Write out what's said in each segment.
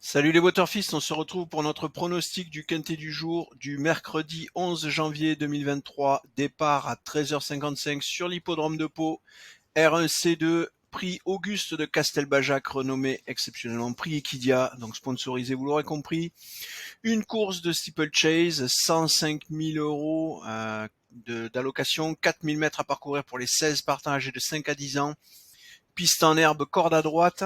Salut les Waterfist, on se retrouve pour notre pronostic du quintet du jour du mercredi 11 janvier 2023. Départ à 13h55 sur l'hippodrome de Pau. R1C2, prix Auguste de Castelbajac, renommé exceptionnellement prix Equidia, donc sponsorisé, vous l'aurez compris. Une course de steeplechase, 105 000 euros d'allocation, 4000 mètres à parcourir pour les 16 partants âgés de 5 à 10 ans. Piste en herbe, corde à droite.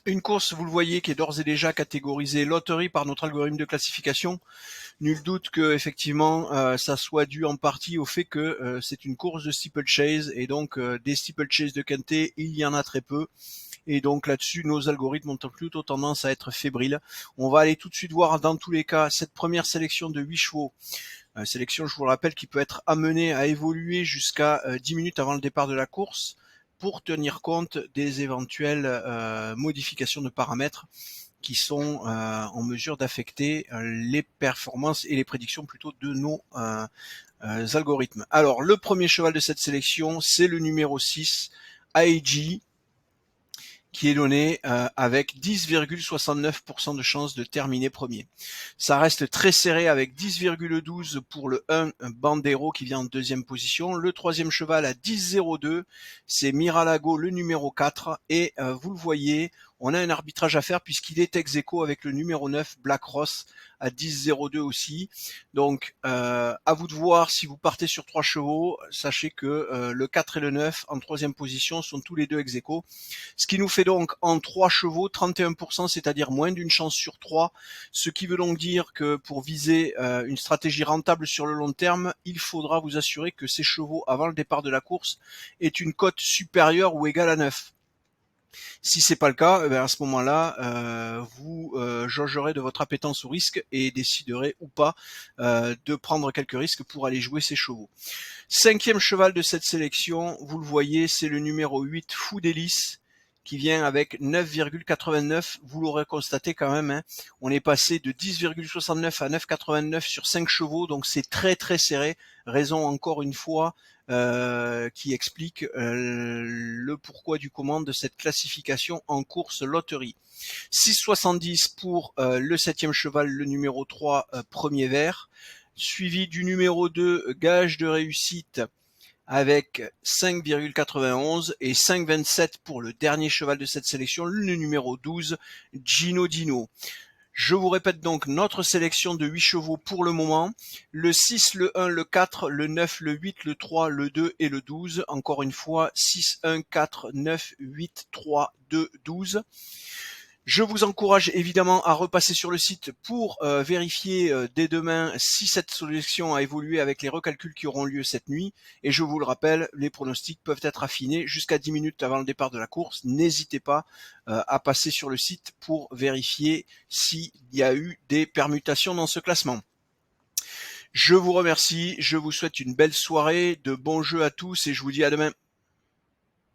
Une course, vous le voyez, qui est d'ores et déjà catégorisée loterie par notre algorithme de classification. Nul doute que effectivement ça soit dû en partie au fait que c'est une course de steeplechase et donc des steeplechase de quintet, il y en a très peu. Et donc là-dessus, nos algorithmes ont plutôt tendance à être fébriles. On va aller tout de suite voir dans tous les cas cette première sélection de 8 chevaux. Sélection, je vous le rappelle, qui peut être amenée à évoluer jusqu'à 10 minutes avant le départ de la course pour tenir compte des éventuelles modifications de paramètres qui sont en mesure d'affecter les performances et les prédictions plutôt de nos algorithmes. Alors, le premier cheval de cette sélection, c'est le numéro 6, AEG, qui est donné avec 10,69% de chances de terminer premier. Ça reste très serré avec 10,12 pour le 1 Bandero qui vient en deuxième position. Le troisième cheval à 10,02, c'est Miralago, le numéro 4. Et vous le voyez, on a un arbitrage à faire puisqu'il est ex aequo avec le numéro 9, Black Ross, à 10,02 aussi. Donc, à vous de voir si vous partez sur 3 chevaux. Sachez que le 4 et le 9 en troisième position sont tous les deux ex aequo. Ce qui nous fait donc en 3 chevaux 31%, c'est-à-dire moins d'une chance sur 3. Ce qui veut donc dire que pour viser une stratégie rentable sur le long terme, il faudra vous assurer que ces chevaux, avant le départ de la course, aient une cote supérieure ou égale à 9. Si c'est pas le cas, à ce moment-là, vous jaugerez de votre appétence au risque et déciderez ou pas de prendre quelques risques pour aller jouer ces chevaux. Cinquième cheval de cette sélection, vous le voyez, c'est le numéro 8, Fou d'Hélice, qui vient avec 9,89. Vous l'aurez constaté quand même, hein, on est passé de 10,69 à 9,89 sur 5 chevaux, donc c'est très très serré. Raison encore une fois qui explique le pourquoi du comment de cette classification en course loterie. 6,70 pour le septième cheval, le numéro 3, Premier Vert, suivi du numéro 2, Gage de réussite, avec 5,91 et 5,27 pour le dernier cheval de cette sélection, le numéro 12, Gino Dino. Je vous répète donc notre sélection de 8 chevaux pour le moment. Le 6, le 1, le 4, le 9, le 8, le 3, le 2 et le 12. Encore une fois, 6, 1, 4, 9, 8, 3, 2, 12. Je vous encourage évidemment à repasser sur le site pour vérifier dès demain si cette sélection a évolué avec les recalculs qui auront lieu cette nuit. Et je vous le rappelle, les pronostics peuvent être affinés jusqu'à 10 minutes avant le départ de la course. N'hésitez pas à passer sur le site pour vérifier s'il y a eu des permutations dans ce classement. Je vous remercie, je vous souhaite une belle soirée, de bons jeux à tous et je vous dis à demain.